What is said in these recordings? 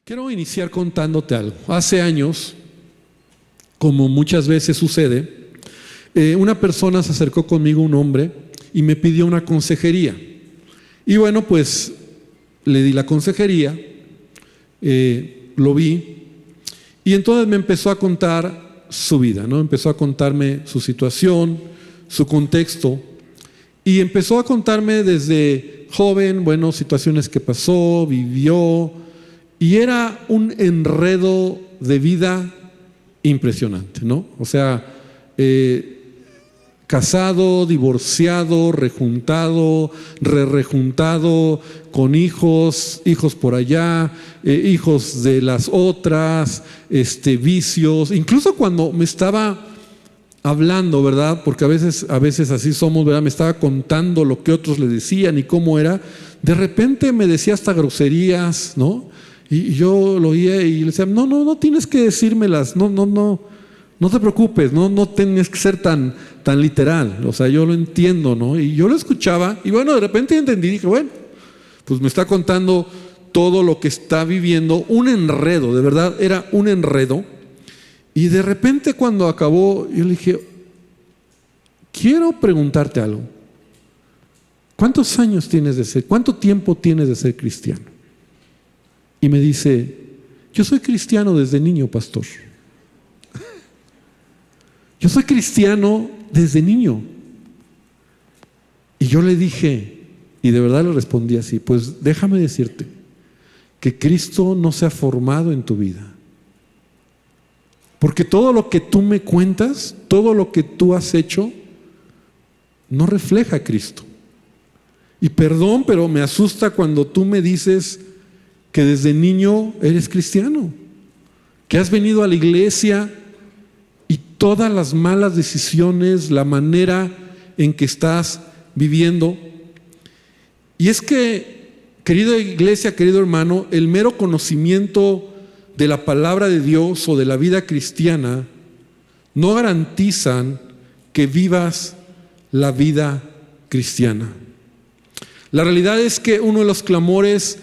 Quiero iniciar contándote algo. Hace años, como muchas veces sucede, una persona se acercó conmigo, un hombre, y me pidió una consejería. Y bueno, pues le di la consejería, lo vi, y entonces me empezó a contar su vida, ¿no? Empezó a contarme su situación, su contexto, y empezó a contarme desde joven, bueno, situaciones que pasó, vivió, y era un enredo de vida impresionante, ¿no? O sea, casado, divorciado, rejuntado, rejuntado, con hijos por allá, hijos de las otras, vicios. Incluso cuando me estaba hablando, ¿verdad? Porque a veces así somos, ¿verdad? Me estaba contando lo que otros le decían y cómo era. De repente me decía hasta groserías, ¿no? Y yo lo oía y le decía, no tienes que decírmelas, no te preocupes, no tienes que ser tan literal, o sea, yo lo entiendo, ¿no? Y yo lo escuchaba y bueno, de repente entendí, dije, bueno, pues me está contando todo lo que está viviendo, un enredo, de verdad, era un enredo. Y de repente cuando acabó, yo le dije, quiero preguntarte algo. ¿Cuántos años tienes de ser, cuánto tiempo tienes de ser cristiano? Y me dice, yo soy cristiano desde niño, pastor. Yo soy cristiano desde niño. Y yo le dije, y de verdad le respondí así, pues déjame decirte que Cristo no se ha formado en tu vida. Porque todo lo que tú me cuentas, todo lo que tú has hecho, no refleja a Cristo. Y perdón, pero me asusta cuando tú me dices que desde niño eres cristiano, que has venido a la iglesia y todas las malas decisiones, la manera en que estás viviendo. Y es que, querida iglesia, querido hermano, el mero conocimiento de la palabra de Dios o de la vida cristiana no garantizan que vivas la vida cristiana. La realidad es que uno de los clamores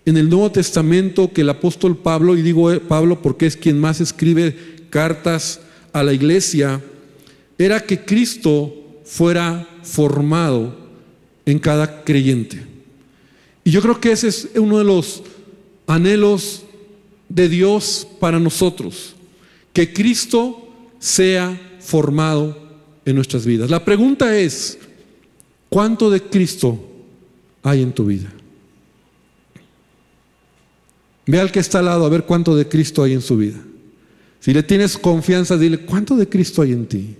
en el Nuevo Testamento que el apóstol Pablo, y digo Pablo porque es quien más escribe cartas a la iglesia, era que Cristo fuera formado en cada creyente. Y yo creo que ese es uno de los anhelos de Dios para nosotros, que Cristo sea formado en nuestras vidas. La pregunta es, ¿cuánto de Cristo hay en tu vida? Ve al que está al lado a ver cuánto de Cristo hay en su vida. Si le tienes confianza, dile, ¿cuánto de Cristo hay en ti?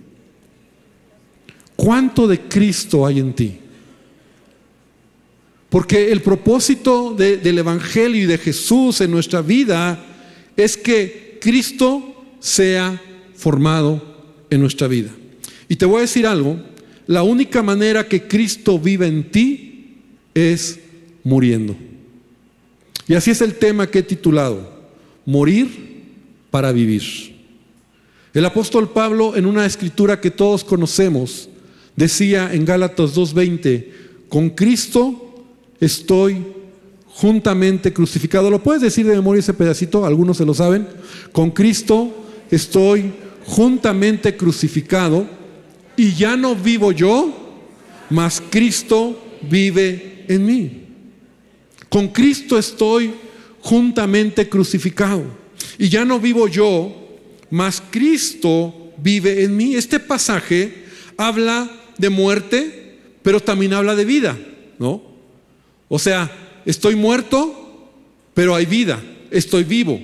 ¿Cuánto de Cristo hay en ti? Porque el propósito del Evangelio y de Jesús en nuestra vida es que Cristo sea formado en nuestra vida. Y te voy a decir algo, la única manera que Cristo vive en ti es muriendo. Y así es el tema que he titulado, morir para vivir. El apóstol Pablo, en una escritura que todos conocemos, decía en Gálatas 2:20, con Cristo estoy juntamente crucificado. ¿Lo puedes decir de memoria ese pedacito? Algunos se lo saben. Con Cristo estoy juntamente crucificado y ya no vivo yo, mas Cristo vive en mí. Con Cristo estoy juntamente crucificado y ya no vivo yo, mas Cristo vive en mí. Este pasaje habla de muerte, pero también habla de vida, ¿no? O sea, estoy muerto, pero hay vida, estoy vivo.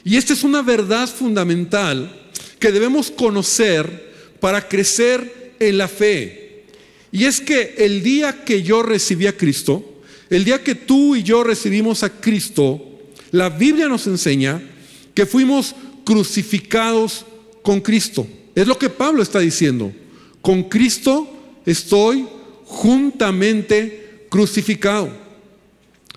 Y esta es una verdad fundamental que debemos conocer para crecer en la fe. Y es que el día que yo recibí a Cristo, el día que tú y yo recibimos a Cristo, la Biblia nos enseña que fuimos crucificados con Cristo. Es lo que Pablo está diciendo. Con Cristo estoy juntamente crucificado.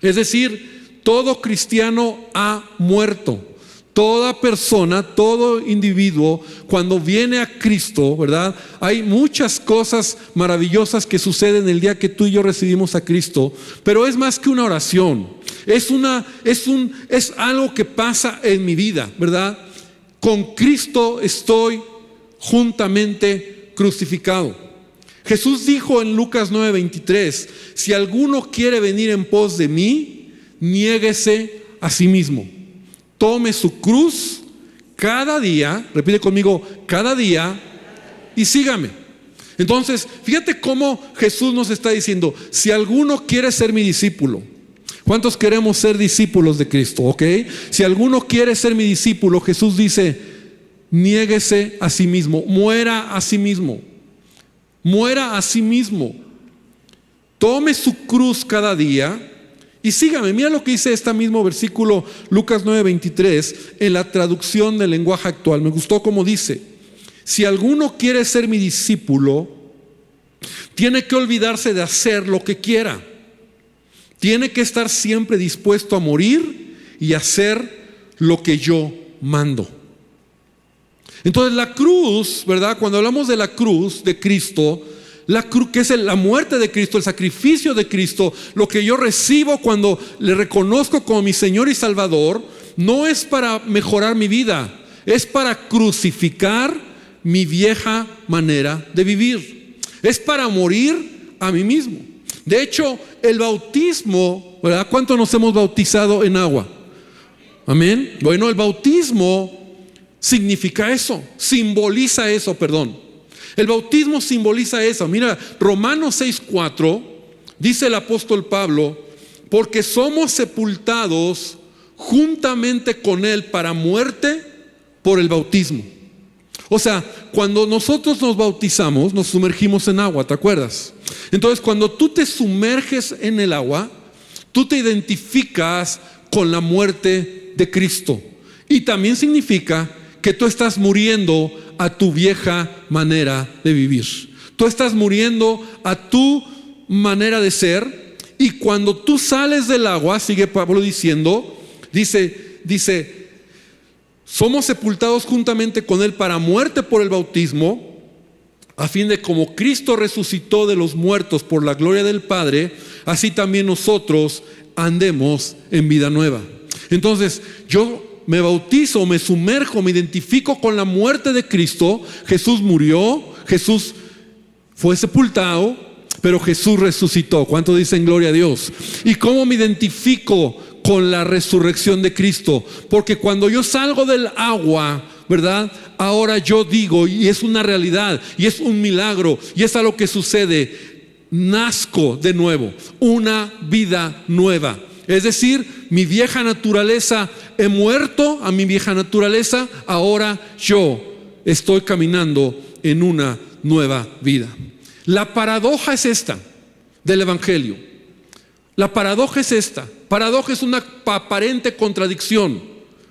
Es decir, todo cristiano ha muerto. Toda persona, todo individuo, cuando viene a Cristo, ¿verdad? Hay muchas cosas maravillosas que suceden el día que tú y yo recibimos a Cristo, pero es más que una oración. Es algo que pasa en mi vida, ¿verdad? Con Cristo estoy juntamente crucificado. Jesús dijo en Lucas 9:23, si alguno quiere venir en pos de mí, niéguese a sí mismo. Tome su cruz cada día, repite conmigo, cada día, y sígame. Entonces, fíjate cómo Jesús nos está diciendo, si alguno quiere ser mi discípulo, ¿cuántos queremos ser discípulos de Cristo? ¿Ok? Si alguno quiere ser mi discípulo, Jesús dice, niéguese a sí mismo, muera a sí mismo, muera a sí mismo, tome su cruz cada día y sígame. Mira lo que dice este mismo versículo, Lucas 9:23, en la traducción del lenguaje actual. Me gustó cómo dice, si alguno quiere ser mi discípulo, tiene que olvidarse de hacer lo que quiera. Tiene que estar siempre dispuesto a morir y hacer lo que yo mando. Entonces la cruz, ¿verdad? Cuando hablamos de la cruz de Cristo, la cruz, que es la muerte de Cristo, el sacrificio de Cristo, lo que yo recibo cuando le reconozco como mi Señor y Salvador, no es para mejorar mi vida, es para crucificar mi vieja manera de vivir. Es para morir a mí mismo. De hecho, el bautismo, ¿verdad? ¿Cuánto nos hemos bautizado en agua? Amén. Bueno, el bautismo significa eso, simboliza eso, perdón. El bautismo simboliza eso. Mira, Romanos 6:4 dice el apóstol Pablo, porque somos sepultados juntamente con Él para muerte por el bautismo. O sea, cuando nosotros nos bautizamos, nos sumergimos en agua, ¿te acuerdas? Entonces, cuando tú te sumerges en el agua, tú te identificas con la muerte de Cristo. Y también significa que tú estás muriendo a tu vieja manera de vivir. Tú estás muriendo a tu manera de ser. Y cuando tú sales del agua, sigue Pablo diciendo, dice, somos sepultados juntamente con Él para muerte por el bautismo, a fin de como Cristo resucitó de los muertos por la gloria del Padre, así también nosotros andemos en vida nueva. Entonces, yo me bautizo, me sumerjo, me identifico con la muerte de Cristo. Jesús murió, Jesús fue sepultado, pero Jesús resucitó. ¿Cuánto dicen gloria a Dios? ¿Y cómo me identifico con la resurrección de Cristo? Porque cuando yo salgo del agua, ¿verdad? Ahora yo digo, y es una realidad, y es un milagro, y es algo que sucede, nazco de nuevo, una vida nueva. Es decir, mi vieja naturaleza, he muerto a mi vieja naturaleza, ahora yo estoy caminando en una nueva vida. La paradoja es esta del Evangelio. La paradoja es esta. Paradoja es una aparente contradicción,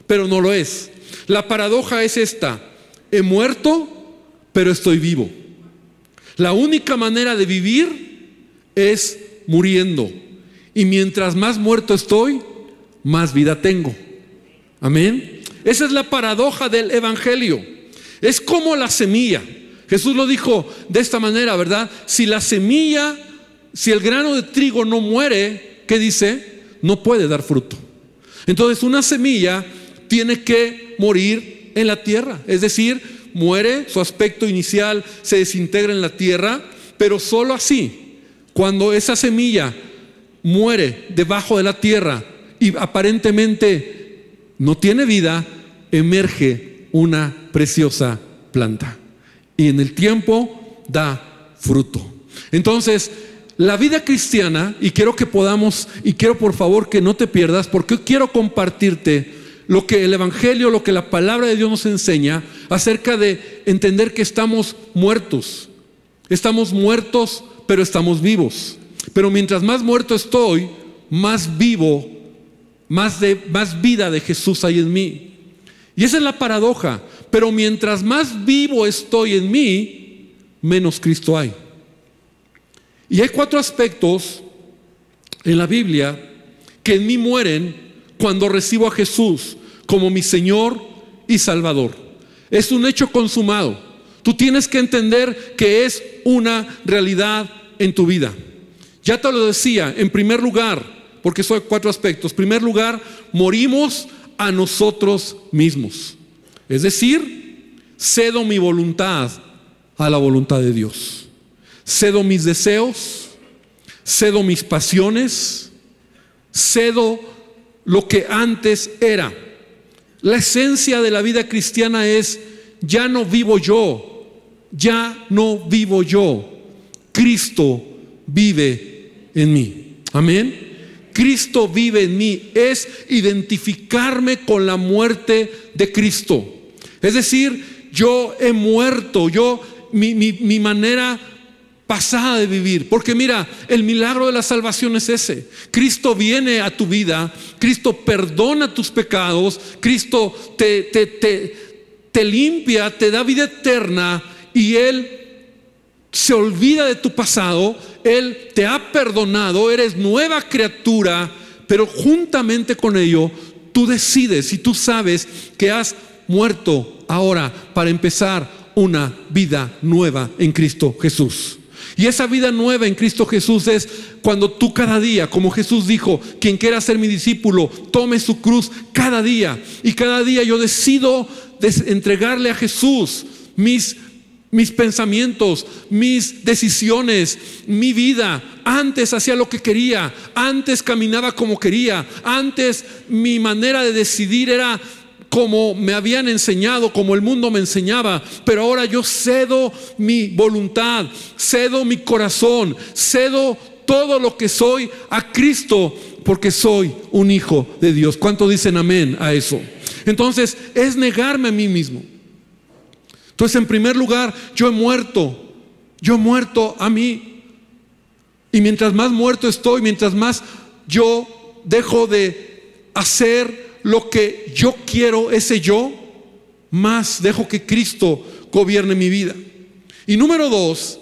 pero no lo es. La paradoja es esta: he muerto, pero estoy vivo. La única manera de vivir es muriendo. Y mientras más muerto estoy, más vida tengo. Amén. Esa es la paradoja del Evangelio. Es como la semilla. Jesús lo dijo de esta manera, ¿verdad? Si la semilla, si el grano de trigo no muere, ¿qué dice? No puede dar fruto. Entonces una semilla tiene que morir en la tierra. Es decir, muere, su aspecto inicial se desintegra en la tierra, pero solo así, cuando esa semilla muere debajo de la tierra y aparentemente no tiene vida, emerge una preciosa planta y en el tiempo da fruto. Entonces, la vida cristiana, y quiero que podamos, y quiero por favor que no te pierdas, porque quiero compartirte lo que el Evangelio, lo que la palabra de Dios nos enseña acerca de entender que estamos muertos. Estamos muertos, pero estamos vivos. Pero mientras más muerto estoy, más vivo, más vida de Jesús hay en mí. Y esa es la paradoja. Pero mientras más vivo estoy en mí, menos Cristo hay. Y hay 4 aspectos en la Biblia que en mí mueren cuando recibo a Jesús como mi Señor y Salvador. Es un hecho consumado. Tú tienes que entender que es una realidad en tu vida. Ya te lo decía, en primer lugar, porque son 4 aspectos. En primer lugar, morimos a nosotros mismos. Es decir, cedo mi voluntad a la voluntad de Dios. Cedo mis deseos, cedo mis pasiones, cedo lo que antes era. La esencia de la vida cristiana es: ya no vivo yo, ya no vivo yo. Cristo vive en mí. Amén. Cristo vive en mí. Es identificarme con la muerte de Cristo. Es decir, yo he muerto, mi manera pasada de vivir. Porque mira, el milagro de la salvación es ese. Cristo viene a tu vida, Cristo perdona tus pecados, Cristo te limpia, te da vida eterna, y Él se olvida de tu pasado. Él te ha perdonado, eres nueva criatura, pero juntamente con ello tú decides y tú sabes que has muerto ahora para empezar una vida nueva en Cristo Jesús. Y esa vida nueva en Cristo Jesús es cuando tú cada día, como Jesús dijo, quien quiera ser mi discípulo, tome su cruz cada día. Y cada día yo decido entregarle a Jesús mis pensamientos, mis decisiones, mi vida. Antes hacía lo que quería, antes caminaba como quería, antes mi manera de decidir era como me habían enseñado, como el mundo me enseñaba. Pero ahora yo cedo mi voluntad, cedo mi corazón, cedo todo lo que soy a Cristo, porque soy un hijo de Dios. ¿Cuántos dicen amén a eso? Entonces es negarme a mí mismo. Entonces, en primer lugar, yo he muerto a mí. Y mientras más muerto estoy, mientras más yo dejo de hacer lo que yo quiero, ese yo, más dejo que Cristo gobierne mi vida. Y número 2,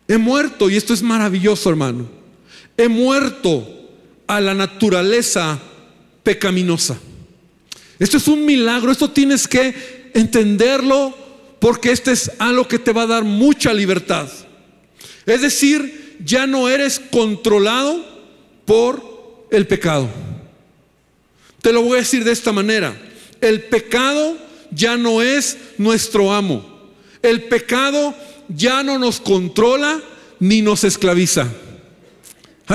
he muerto, y esto es maravilloso, hermano, he muerto a la naturaleza pecaminosa. Esto es un milagro, esto tienes que entenderlo, porque este es algo que te va a dar mucha libertad. Es decir, ya no eres controlado por el pecado. Te lo voy a decir de esta manera: el pecado ya no es nuestro amo. El pecado ya no nos controla ni nos esclaviza.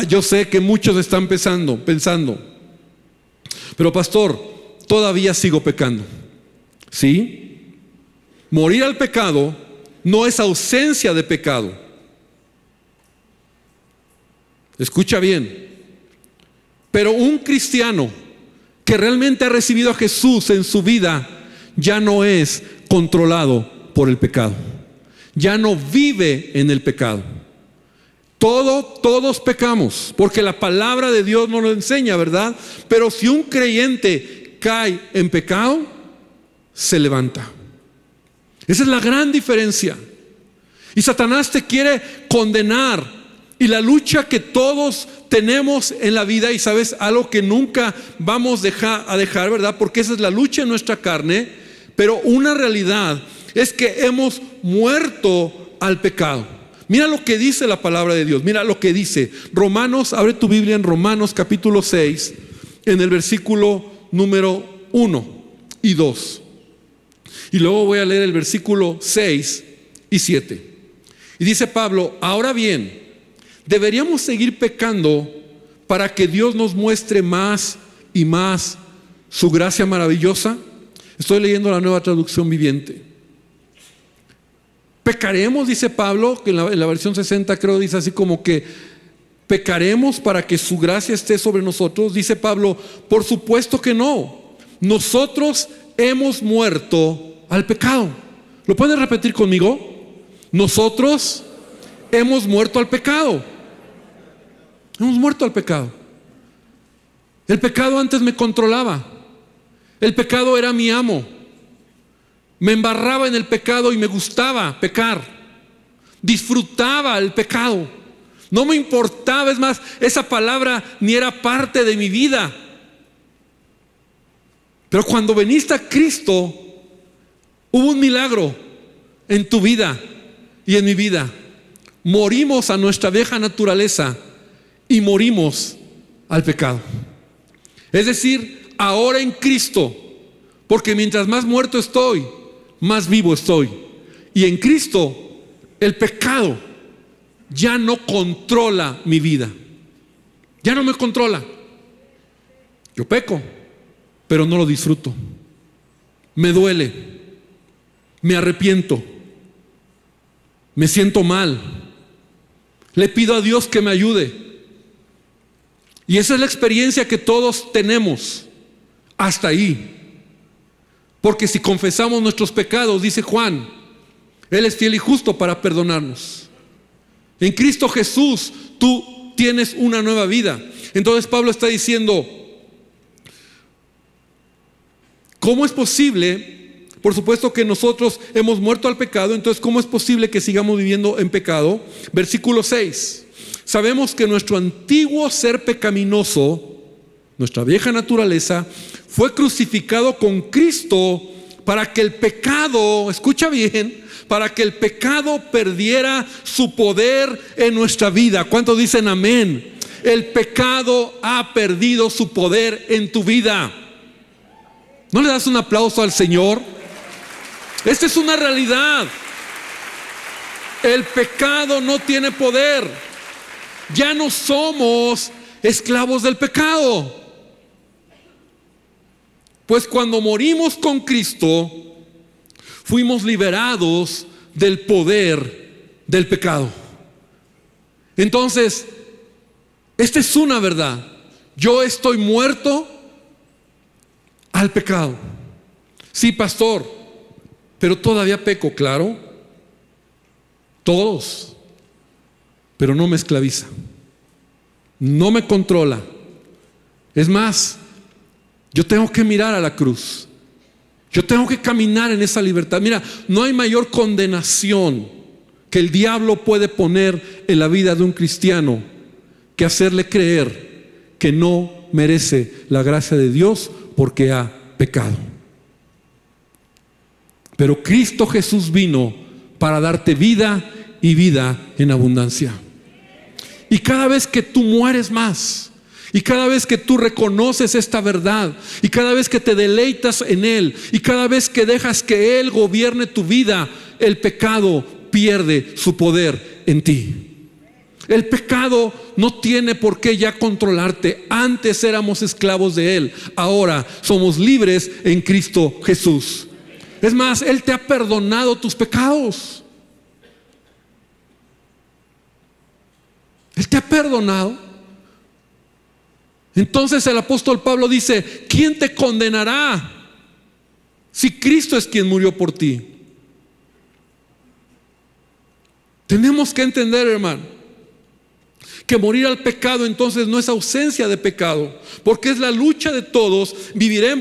Yo sé que muchos están pensando, pero pastor, todavía sigo pecando. ¿Sí? Morir al pecado no es ausencia de pecado. Escucha bien. Pero un cristiano que realmente ha recibido a Jesús en su vida ya no es controlado por el pecado. Ya no vive en el pecado. Todos pecamos, porque la palabra de Dios nos lo enseña, ¿verdad? Pero si un creyente cae en pecado, se levanta. Esa es la gran diferencia. Y Satanás te quiere condenar. Y la lucha que todos tenemos en la vida, y sabes, algo que nunca vamos a dejar, ¿verdad? Porque esa es la lucha en nuestra carne. Pero una realidad es que hemos muerto al pecado. Mira lo que dice la palabra de Dios. Mira lo que dice Romanos. Abre tu Biblia en Romanos capítulo 6, en el versículo número 1 y 2. Y luego voy a leer el versículo 6 y 7. Y dice Pablo: ahora bien, ¿deberíamos seguir pecando para que Dios nos muestre más y más su gracia maravillosa? Estoy leyendo la Nueva Traducción Viviente. ¿Pecaremos? Dice Pablo, que en la versión 60 creo dice así como que ¿pecaremos para que su gracia esté sobre nosotros? Dice Pablo: por supuesto que no. Nosotros hemos muerto al pecado. ¿Lo pueden repetir conmigo? Nosotros hemos muerto al pecado. Hemos muerto al pecado. El pecado antes me controlaba. El pecado era mi amo. Me embarraba en el pecado y me gustaba pecar. Disfrutaba el pecado. No me importaba, es más, esa palabra ni era parte de mi vida. Pero cuando viniste a Cristo, hubo un milagro en tu vida y en mi vida. Morimos a nuestra vieja naturaleza y morimos al pecado. Es decir, ahora en Cristo, porque mientras más muerto estoy, más vivo estoy. Y en Cristo, el pecado ya no controla mi vida. Ya no me controla. Yo peco, pero no lo disfruto. Me duele, me arrepiento, me siento mal. Le pido a Dios que me ayude. Y esa es la experiencia que todos tenemos hasta ahí. Porque si confesamos nuestros pecados, dice Juan, Él es fiel y justo para perdonarnos. En Cristo Jesús tú tienes una nueva vida. Entonces Pablo está diciendo, ¿cómo es posible? Por supuesto que nosotros hemos muerto al pecado, entonces ¿cómo es posible que sigamos viviendo en pecado? Versículo 6. Sabemos que nuestro antiguo ser pecaminoso, nuestra vieja naturaleza, fue crucificado con Cristo para que el pecado, escucha bien, para que el pecado perdiera su poder en nuestra vida. ¿Cuántos dicen amén? El pecado ha perdido su poder en tu vida. ¿No le das un aplauso al Señor? Esta es una realidad. El pecado no tiene poder. Ya no somos esclavos del pecado. Pues cuando morimos con Cristo, fuimos liberados del poder del pecado. Entonces, esta es una verdad. Yo estoy muerto al pecado. Sí, pastor, pero todavía peco, claro. Todos. Pero no me esclaviza. No me controla. Es más, yo tengo que mirar a la cruz. Yo tengo que caminar en esa libertad. Mira, no hay mayor condenación que el diablo puede poner en la vida de un cristiano que hacerle creer que no merece la gracia de Dios porque ha pecado. Pero Cristo Jesús vino para darte vida y vida en abundancia. Y cada vez que tú mueres más, y cada vez que tú reconoces esta verdad, y cada vez que te deleitas en Él, y cada vez que dejas que Él gobierne tu vida, el pecado pierde su poder en ti. El pecado no tiene por qué ya controlarte. Antes éramos esclavos de Él, ahora somos libres en Cristo Jesús. Es más, Él te ha perdonado tus pecados. Él te ha perdonado. Entonces el apóstol Pablo dice, ¿quién te condenará si Cristo es quien murió por ti? Tenemos que entender, hermano, que morir al pecado entonces no es ausencia de pecado, porque es la lucha de todos,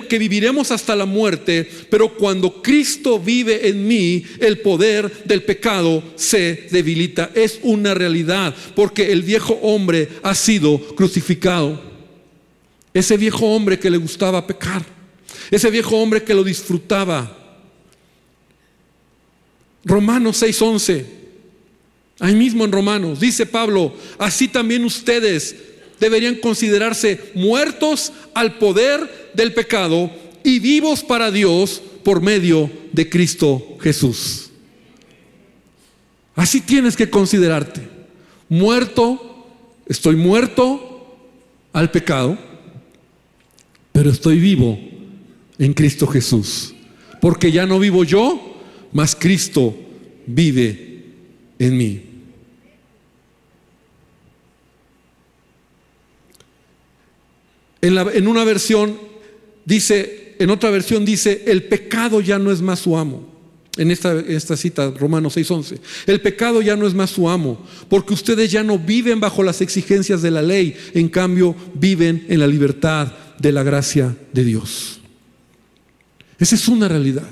que viviremos hasta la muerte, pero cuando Cristo vive en mí, el poder del pecado se debilita. Es una realidad, porque el viejo hombre ha sido crucificado. Ese viejo hombre que le gustaba pecar, ese viejo hombre que lo disfrutaba. Romanos 6:11, ahí mismo en Romanos, dice Pablo, así también ustedes deberían considerarse muertos al poder del pecado y vivos para Dios por medio de Cristo Jesús. Así tienes que considerarte muerto. Estoy muerto al pecado, pero estoy vivo en Cristo Jesús, porque ya no vivo yo, mas Cristo vive en mí. En una versión dice, en otra versión dice, el pecado ya no es más su amo. En esta cita, Romanos 6:11, el pecado ya no es más su amo, porque ustedes ya no viven bajo las exigencias de la ley, en cambio viven en la libertad de la gracia de Dios. Esa es una realidad.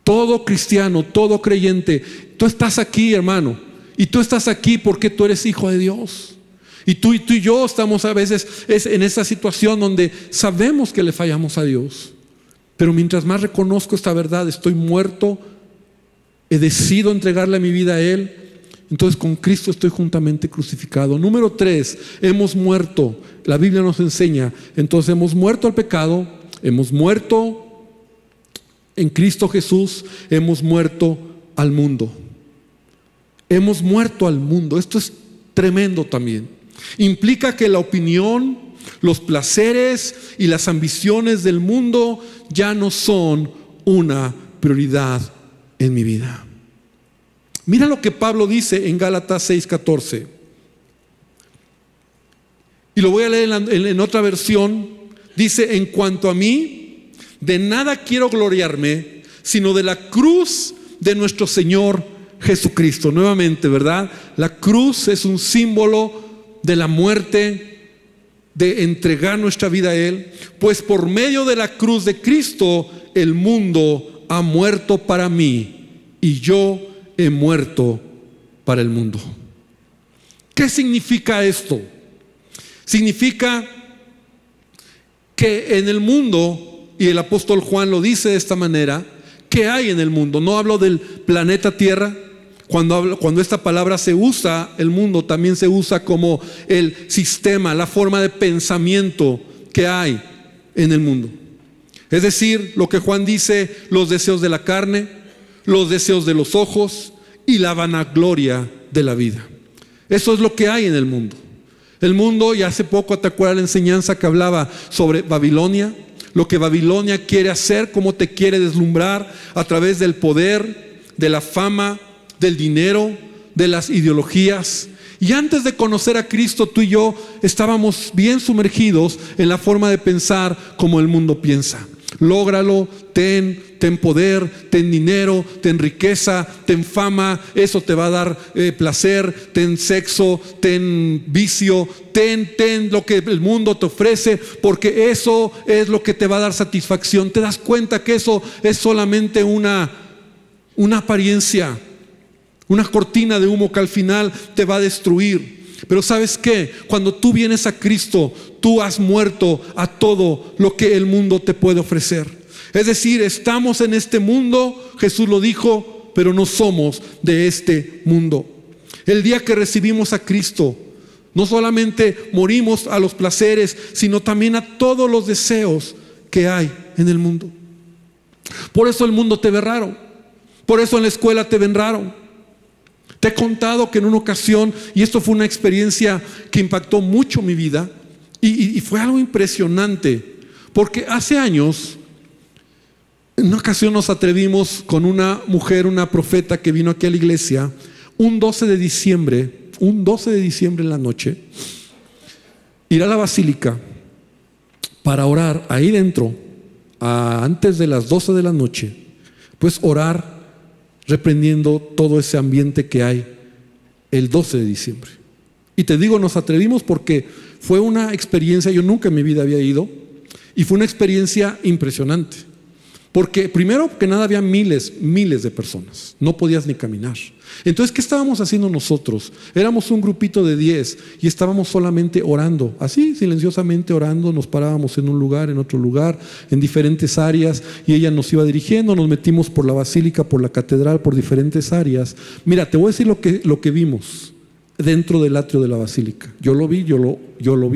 Todo cristiano, todo creyente, tú estás aquí, hermano, y tú estás aquí porque tú eres hijo de Dios. Y tú y yo estamos a veces en esa situación donde sabemos que le fallamos a Dios. Pero mientras más reconozco esta verdad, estoy muerto, he decidido entregarle mi vida a Él, entonces con Cristo estoy juntamente crucificado. Número 3, hemos muerto. La Biblia nos enseña, entonces hemos muerto al pecado, hemos muerto en Cristo Jesús, hemos muerto al mundo. Hemos muerto al mundo. Esto es tremendo también. Implica que la opinión, los placeres y las ambiciones del mundo ya no son una prioridad en mi vida. Mira lo que Pablo dice en Gálatas 6:14. Y lo voy a leer en otra versión. Dice: en cuanto a mí, de nada quiero gloriarme, sino de la cruz de nuestro Señor Jesucristo. Nuevamente, ¿verdad? La cruz es un símbolo de la muerte, de entregar nuestra vida a Él. Pues por medio de la cruz de Cristo, el mundo ha muerto para mí y yo he muerto para el mundo. ¿Qué significa esto? Significa que en el mundo, y el apóstol Juan lo dice de esta manera, ¿qué hay en el mundo? No hablo del planeta Tierra. Cuando esta palabra se usa, el mundo también se usa como el sistema, la forma de pensamiento que hay en el mundo. Es decir, lo que Juan dice, los deseos de la carne, los deseos de los ojos y la vanagloria de la vida. Eso es lo que hay en el mundo. El mundo, y hace poco te acuerdas la enseñanza que hablaba sobre Babilonia, lo que Babilonia quiere hacer, cómo te quiere deslumbrar a través del poder, de la fama, del dinero, de las ideologías. Y antes de conocer a Cristo, tú y yo estábamos bien sumergidos en la forma de pensar como el mundo piensa. Lógralo, ten poder, ten dinero, ten riqueza, ten fama, eso te va a dar placer, ten sexo, ten vicio, ten lo que el mundo te ofrece, porque eso es lo que te va a dar satisfacción. Te das cuenta que eso es solamente una apariencia, una cortina de humo que al final te va a destruir. Pero ¿sabes qué? Cuando tú vienes a Cristo, tú has muerto a todo lo que el mundo te puede ofrecer. Es decir, estamos en este mundo, Jesús lo dijo, pero no somos de este mundo. El día que recibimos a Cristo, no solamente morimos a los placeres, sino también a todos los deseos que hay en el mundo. Por eso el mundo te ve raro. Por eso en la escuela te ven raro. Te he contado que en una ocasión, y esto fue una experiencia que impactó mucho mi vida, y fue algo impresionante, porque hace años, en una ocasión nos atrevimos con una mujer, una profeta que vino aquí a la iglesia, un 12 de diciembre en la noche, ir a la basílica para orar ahí dentro, antes de las 12 de la noche, pues orar, reprendiendo todo ese ambiente que hay el 12 de diciembre. Y te digo, nos atrevimos porque fue una experiencia, yo nunca en mi vida había ido, y fue una experiencia impresionante. Porque primero que nada había miles de personas, no podías ni caminar. Entonces, ¿qué estábamos haciendo nosotros? Éramos un grupito de 10 y estábamos solamente orando, así silenciosamente orando. Nos parábamos en un lugar, en otro lugar, en diferentes áreas, y ella nos iba dirigiendo. Nos metimos por la basílica, por la catedral, por diferentes áreas. Mira, te voy a decir lo que vimos dentro del atrio de la basílica. Yo lo vi,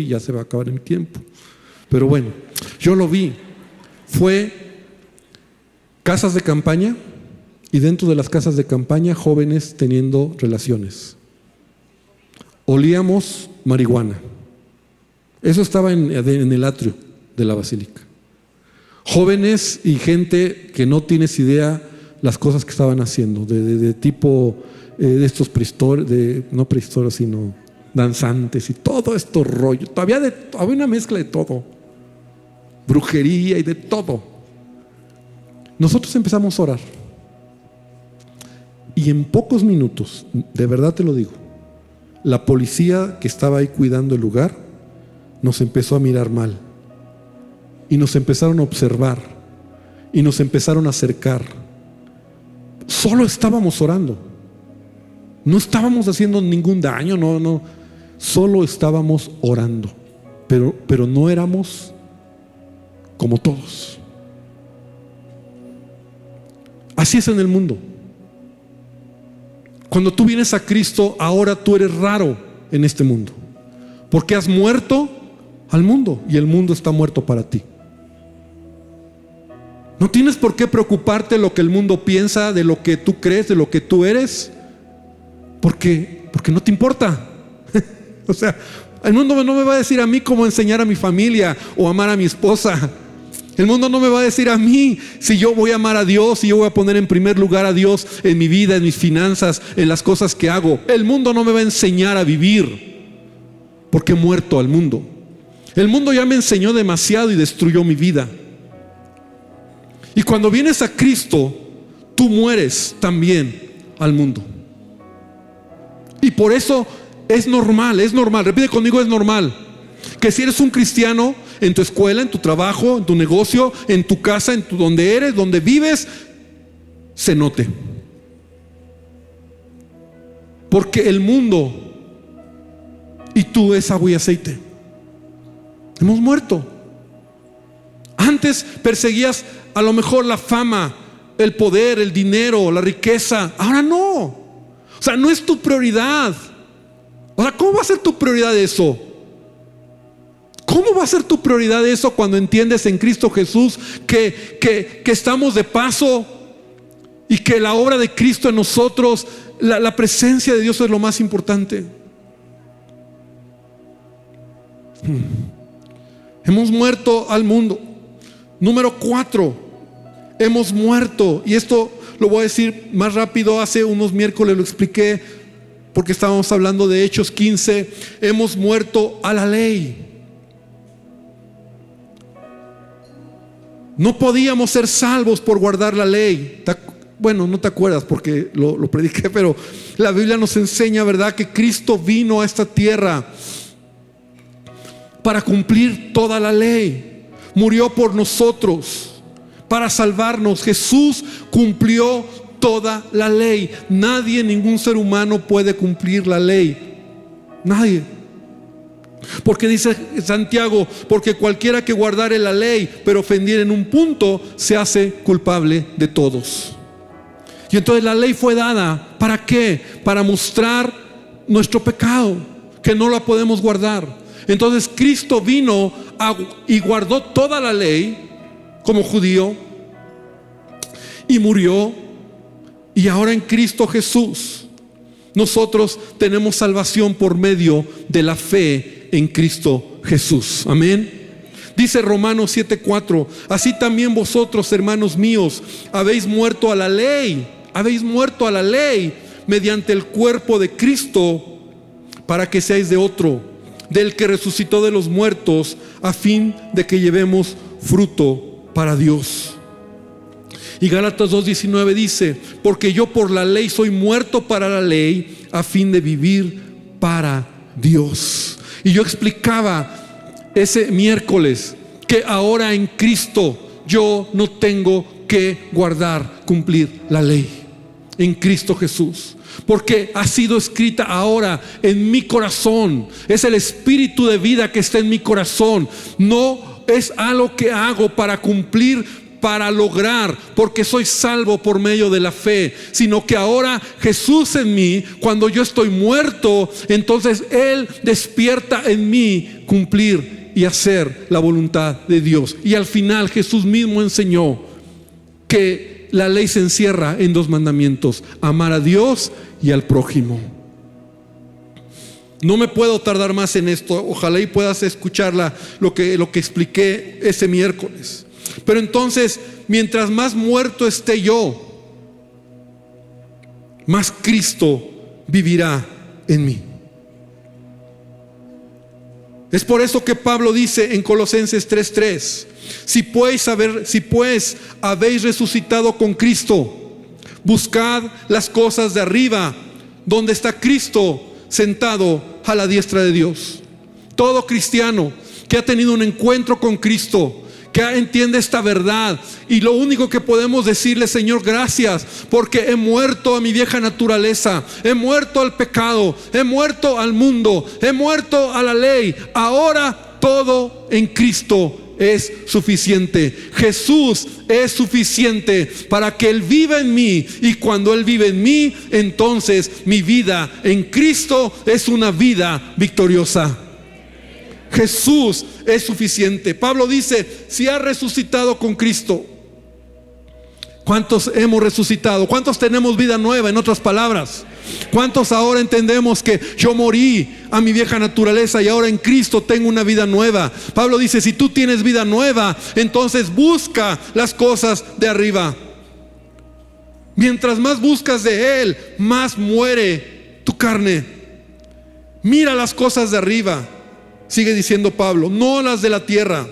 ya se va a acabar mi tiempo, pero bueno, yo lo vi. Fue casas de campaña, y dentro de las casas de campaña, jóvenes teniendo relaciones. Olíamos marihuana. Eso estaba en el atrio de la basílica. Jóvenes y gente que no tienes idea las cosas que estaban haciendo, de tipo de estos no prehistóricos, sino danzantes y todo esto rollo. Había una mezcla de todo, brujería y de todo. Nosotros empezamos a orar, y en pocos minutos, de verdad te lo digo, la policía que estaba ahí cuidando el lugar nos empezó a mirar mal, y nos empezaron a observar, y nos empezaron a acercar. Solo estábamos orando, no estábamos haciendo ningún daño, no, solo estábamos orando, pero no éramos como todos. Así es en el mundo. Cuando tú vienes a Cristo, ahora tú eres raro en este mundo, porque has muerto al mundo y el mundo está muerto para ti. No tienes por qué preocuparte de lo que el mundo piensa, de lo que tú crees, de lo que tú eres, porque no te importa. O sea, el mundo no me va a decir a mí cómo enseñar a mi familia o amar a mi esposa. El mundo no me va a decir a mí si yo voy a amar a Dios, si yo voy a poner en primer lugar a Dios en mi vida, en mis finanzas, en las cosas que hago. El mundo no me va a enseñar a vivir, porque he muerto al mundo. El mundo ya me enseñó demasiado y destruyó mi vida. Y cuando vienes a Cristo, tú mueres también al mundo. Y por eso es normal, repite conmigo, es normal que si eres un cristiano, en tu escuela, en tu trabajo, en tu negocio, en tu casa, donde eres, donde vives, se note. Porque el mundo y tú es agua y aceite. Hemos muerto. Antes perseguías a lo mejor la fama, el poder, el dinero, la riqueza. Ahora no. O sea, no es tu prioridad. O sea, ¿cómo va a ser tu prioridad eso? ¿Cómo va a ser tu prioridad eso cuando entiendes en Cristo Jesús que estamos de paso y que la obra de Cristo en nosotros, la presencia de Dios es lo más importante? Hemos muerto al mundo. Número 4, hemos muerto, y esto lo voy a decir más rápido. Hace unos miércoles lo expliqué porque estábamos hablando de Hechos 15. Hemos muerto a la ley. No podíamos ser salvos por guardar la ley. Bueno, no te acuerdas porque lo prediqué, pero la Biblia nos enseña, ¿verdad?, que Cristo vino a esta tierra para cumplir toda la ley. Murió por nosotros para salvarnos. Jesús cumplió toda la ley. Nadie, ningún ser humano puede cumplir la ley. Nadie. Porque dice Santiago, porque cualquiera que guardare la ley pero ofendiere en un punto, se hace culpable de todos. Y entonces la ley fue dada, ¿para qué? Para mostrar nuestro pecado, que no la podemos guardar. Entonces Cristo vino y guardó toda la ley como judío y murió. Y ahora en Cristo Jesús nosotros tenemos salvación por medio de la fe en Cristo Jesús. Amén. Dice Romanos 7:4: así también vosotros, hermanos míos, habéis muerto a la ley mediante el cuerpo de Cristo, para que seáis de otro, del que resucitó de los muertos, a fin de que llevemos fruto para Dios. Y Gálatas 2:19 dice: porque yo por la ley soy muerto para la ley, a fin de vivir para Dios. Y yo explicaba ese miércoles que ahora en Cristo yo no tengo que cumplir la ley en Cristo Jesús, porque ha sido escrita ahora en mi corazón. Es el espíritu de vida que está en mi corazón. No es algo que hago para cumplir, para lograr, porque soy salvo por medio de la fe, sino que ahora Jesús en mí, cuando yo estoy muerto, entonces Él despierta en mí cumplir y hacer la voluntad de Dios. Y al final Jesús mismo enseñó que la ley se encierra en 2 mandamientos: amar a Dios y al prójimo. No me puedo tardar más en esto. Ojalá y puedas escucharla, lo que expliqué ese miércoles. Pero entonces, mientras más muerto esté yo, más Cristo vivirá en mí. Es por eso que Pablo dice en Colosenses 3:3: si pues habéis resucitado con Cristo, buscad las cosas de arriba, donde está Cristo sentado a la diestra de Dios. Todo cristiano que ha tenido un encuentro con Cristo, que entiende esta verdad, y lo único que podemos decirle: Señor, gracias, porque he muerto a mi vieja naturaleza, he muerto al pecado, he muerto al mundo, he muerto a la ley. Ahora todo en Cristo es suficiente. Jesús es suficiente para que Él viva en mí. Y cuando Él vive en mí, entonces mi vida en Cristo es una vida victoriosa. Jesús es suficiente. Pablo dice, si has resucitado con Cristo, ¿cuántos hemos resucitado? ¿Cuántos tenemos vida nueva? En otras palabras, ¿cuántos ahora entendemos que yo morí a mi vieja naturaleza y ahora en Cristo tengo una vida nueva? Pablo dice, si tú tienes vida nueva, entonces busca las cosas de arriba. Mientras más buscas de Él, más muere tu carne. Mira las cosas de arriba, sigue diciendo Pablo, no las de la tierra,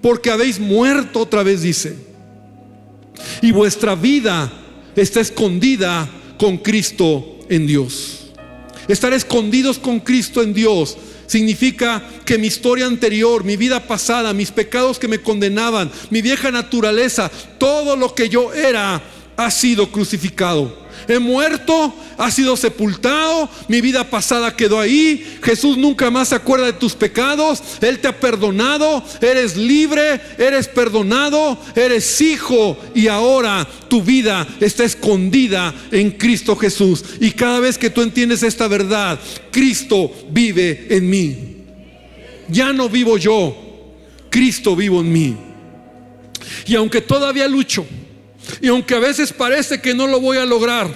porque habéis muerto, otra vez dice, y vuestra vida está escondida con Cristo en Dios. Estar escondidos con Cristo en Dios significa que mi historia anterior, mi vida pasada, mis pecados que me condenaban, mi vieja naturaleza, todo lo que yo era ha sido crucificado. He muerto, ha sido sepultado, mi vida pasada quedó ahí. Jesús nunca más se acuerda de tus pecados. Él te ha perdonado, eres libre, eres perdonado, eres hijo. Y ahora tu vida está escondida en Cristo Jesús. Y cada vez que tú entiendes esta verdad, Cristo vive en mí. Ya no vivo yo, Cristo vivo en mí. Y aunque todavía lucho, y aunque a veces parece que no lo voy a lograr,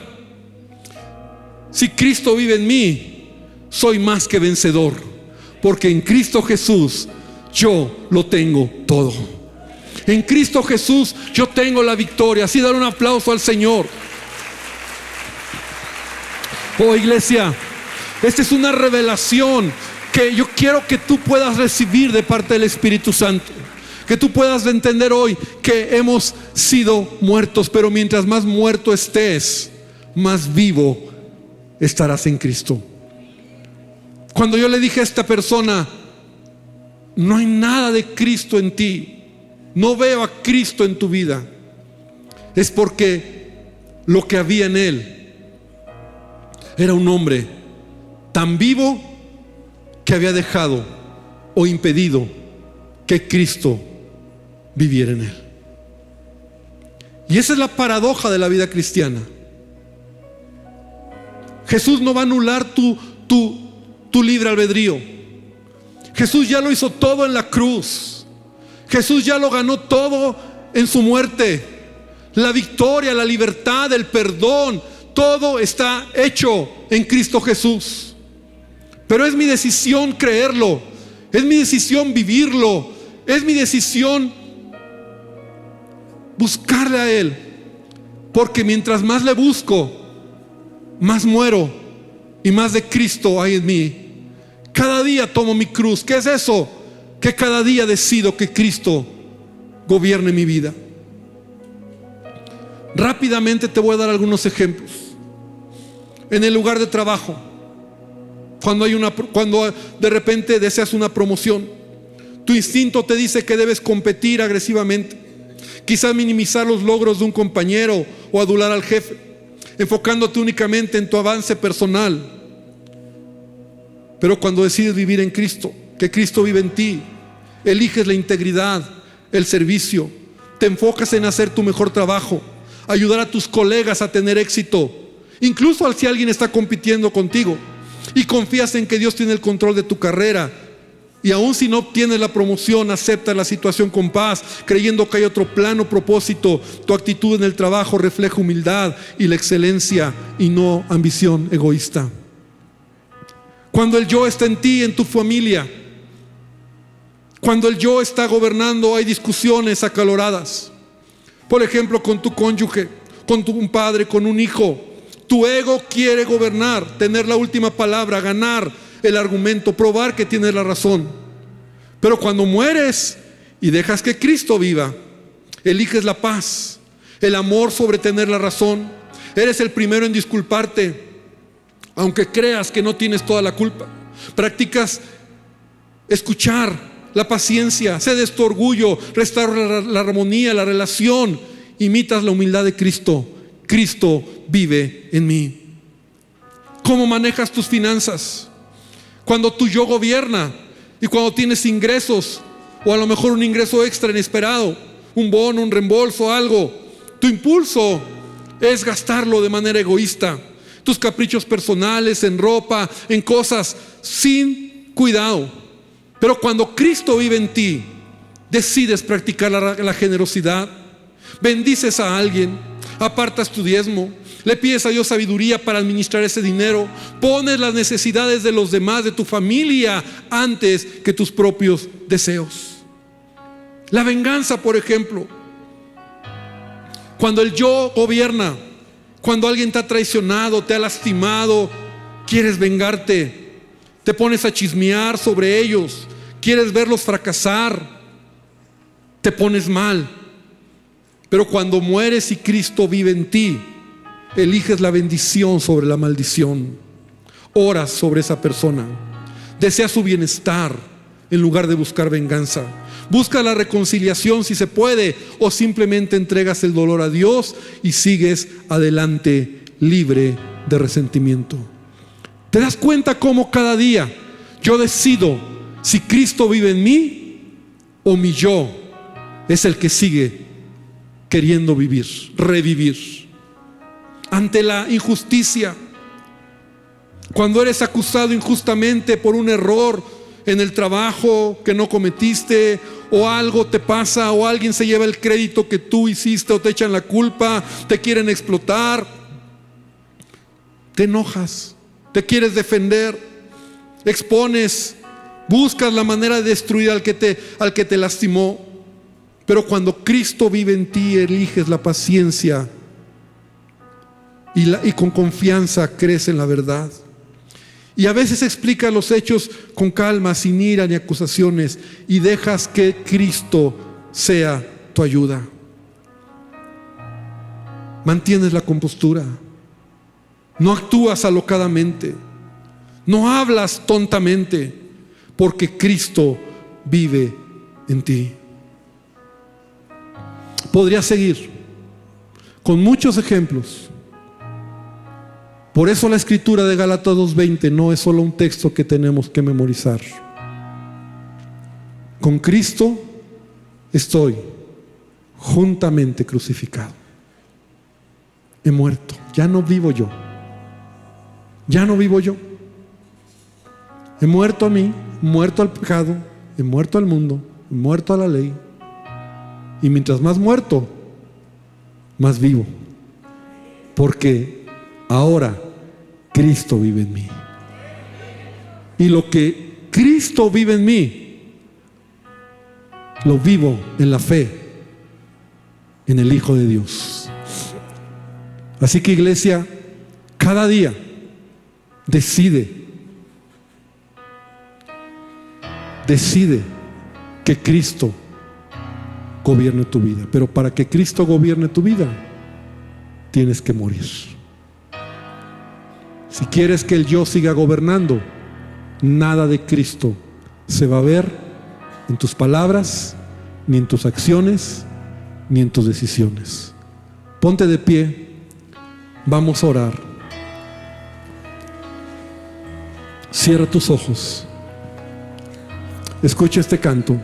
si Cristo vive en mí, soy más que vencedor, porque en Cristo Jesús yo lo tengo todo. En Cristo Jesús yo tengo la victoria. Así, dar un aplauso al Señor. Oh, iglesia, esta es una revelación que yo quiero que tú puedas recibir de parte del Espíritu Santo. Que tú puedas entender hoy que hemos sido muertos, pero mientras más muerto estés, más vivo estarás en Cristo. Cuando yo le dije a esta persona, no hay nada de Cristo en ti, no veo a Cristo en tu vida, es porque lo que había en él era un hombre tan vivo que había dejado o impedido que Cristo viviera en él. Y esa es la paradoja de la vida cristiana. Jesús no va a anular tu libre albedrío. Jesús ya lo hizo todo en la cruz. Jesús ya lo ganó todo en su muerte. La victoria, la libertad, el perdón, todo está hecho en Cristo Jesús. Pero es mi decisión creerlo, es mi decisión vivirlo, es mi decisión buscarle a Él, porque mientras más le busco, más muero y más de Cristo hay en mí. Cada día tomo mi cruz. ¿Qué es eso? Que cada día decido que Cristo gobierne mi vida. Rápidamente te voy a dar algunos ejemplos. En el lugar de trabajo, cuando de repente deseas una promoción, tu instinto te dice que debes competir agresivamente. Quizás minimizar los logros de un compañero o adular al jefe, enfocándote únicamente en tu avance personal. Pero cuando decides vivir en Cristo, que Cristo vive en ti, eliges la integridad, el servicio, te enfocas en hacer tu mejor trabajo, ayudar a tus colegas a tener éxito, incluso si alguien está compitiendo contigo, y confías en que Dios tiene el control de tu carrera. Y aun si no obtienes la promoción, aceptas la situación con paz, creyendo que hay otro plano, propósito. Tu actitud en el trabajo refleja humildad y la excelencia, y no ambición egoísta. Cuando el yo está en ti, en tu familia, cuando el yo está gobernando, hay discusiones acaloradas. Por ejemplo, con tu cónyuge, con un padre, con un hijo. Tu ego quiere gobernar, tener la última palabra, ganar el argumento, probar que tienes la razón. Pero cuando mueres y dejas que Cristo viva, eliges la paz, el amor sobre tener la razón. Eres el primero en disculparte, aunque creas que no tienes toda la culpa. Practicas escuchar, la paciencia, cedes tu orgullo, restauras la armonía, la relación, imitas la humildad de Cristo. Cristo vive en mí. ¿Cómo manejas tus finanzas? Cuando tu yo gobierna y cuando tienes ingresos o a lo mejor un ingreso extra inesperado, un bono, un reembolso, algo. Tu impulso es gastarlo de manera egoísta, tus caprichos personales, en ropa, en cosas, sin cuidado. Pero cuando Cristo vive en ti, decides practicar la generosidad, bendices a alguien, apartas tu diezmo, le pides a Dios sabiduría para administrar ese dinero, pones las necesidades de los demás, de tu familia, antes que tus propios deseos. La venganza, por ejemplo, cuando el yo gobierna, cuando alguien te ha traicionado, te ha lastimado, quieres vengarte, te pones a chismear sobre ellos, quieres verlos fracasar, te pones mal. Pero cuando mueres y Cristo vive en ti, eliges la bendición sobre la maldición, oras sobre esa persona, deseas su bienestar en lugar de buscar venganza, busca la reconciliación si se puede, o simplemente entregas el dolor a Dios y sigues adelante libre de resentimiento. ¿Te das cuenta cómo cada día yo decido si Cristo vive en mí o mi yo es el que sigue queriendo vivir, revivir? Ante la injusticia, cuando eres acusado injustamente por un error en el trabajo que no cometiste, o algo te pasa, o alguien se lleva el crédito que tú hiciste, o te echan la culpa, te quieren explotar, te enojas, te quieres defender, expones, buscas la manera de destruir al que te lastimó. Pero cuando Cristo vive en ti, eliges la paciencia y con confianza crees en la verdad. Y a veces explicas los hechos con calma, sin ira ni acusaciones, y dejas que Cristo sea tu ayuda. Mantienes la compostura, no actúas alocadamente, no hablas tontamente, porque Cristo vive en ti. Podría seguir con muchos ejemplos. Por eso la escritura de Gálatas 2:20 no es solo un texto que tenemos que memorizar. Con Cristo estoy juntamente crucificado. He muerto, ya no vivo yo. Ya no vivo yo. He muerto a mí, muerto al pecado, he muerto al mundo, he muerto a la ley. Y mientras más muerto, más vivo. Porque ahora Cristo vive en mí. Y lo que Cristo vive en mí, lo vivo en la fe en el Hijo de Dios. Así que, iglesia, cada día decide que Cristo gobierne tu vida. Pero para que Cristo gobierne tu vida, tienes que morir. Si quieres que el yo siga gobernando, nada de Cristo se va a ver en tus palabras, ni en tus acciones, ni en tus decisiones. Ponte de pie, vamos a orar. Cierra tus ojos, escucha este canto.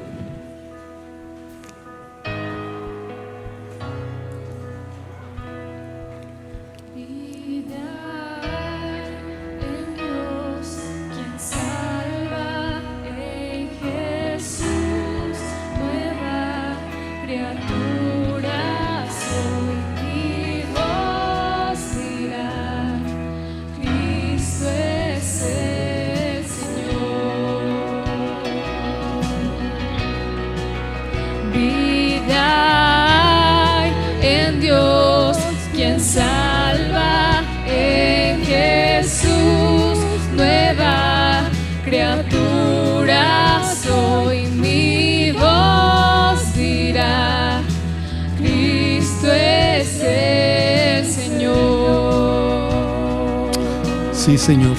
Sí, Señor.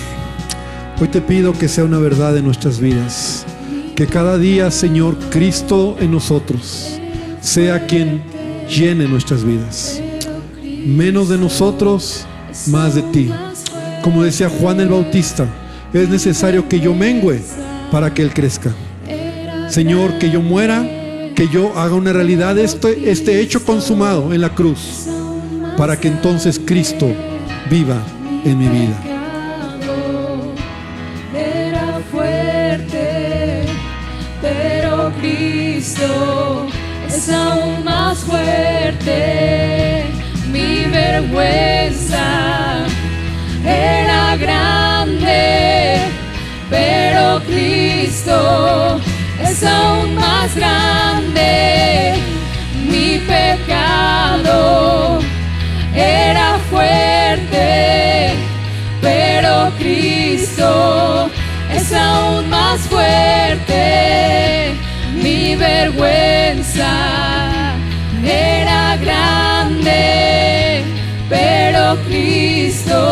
Hoy te pido que sea una verdad en nuestras vidas. Que cada día, Señor, Cristo en nosotros sea quien llene nuestras vidas. Menos de nosotros, más de ti. Como decía Juan el Bautista, es necesario que yo mengüe para que Él crezca. Señor, que yo muera, que yo haga una realidad este hecho consumado en la cruz, para que entonces Cristo viva en mi vida. Era fuerte, pero Cristo es aún más fuerte. Mi vergüenza era grande, pero Cristo es aún más grande. Mi pecado era fuerte, pero Cristo es aún más fuerte. Mi vergüenza era grande, pero Cristo